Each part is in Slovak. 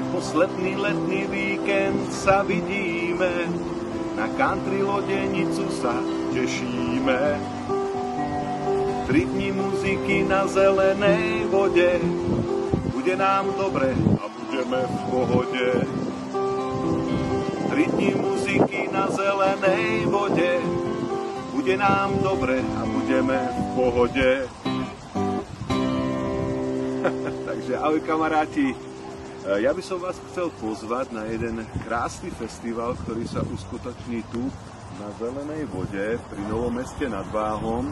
Posledný letný víkend sa vidíme, na country lodenicu sa tešíme. 3 dni muziky na zelenej vode, bude nám dobre a budeme v pohode. 3 dni muziky na zelenej vode, bude nám dobre a budeme v pohode. Takže ahoj kamaráti. Ja by som vás chcel pozvať na jeden krásny festival, ktorý sa uskutoční tu na Zelenej vode pri Novom Meste nad Váhom.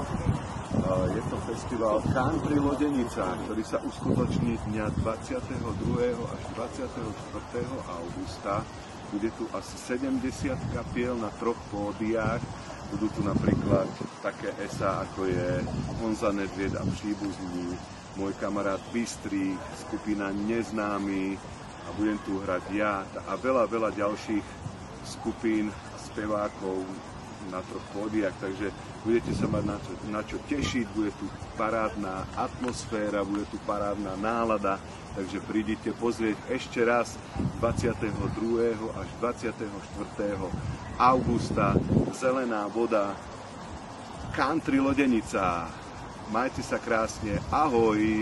Je to festival Country Lodenica, ktorý sa uskutoční dňa 22. až 24. augusta. Bude tu asi 70 kapiel na 3 pódiách. Budú tu napríklad také esá, ako je Honza Nedvied a príbuzní, môj kamarát Bystrik, skupina Neznámy a budem tu hrať ja a veľa ďalších skupín a spevákov na 3 pódiách, takže budete sa mať na čo tešiť, bude tu parádna atmosféra, bude tu parádna nálada, takže prídite pozrieť ešte raz 22. až 24. augusta Zelená voda, Country Lodenica. Majte sa krásne, ahoj!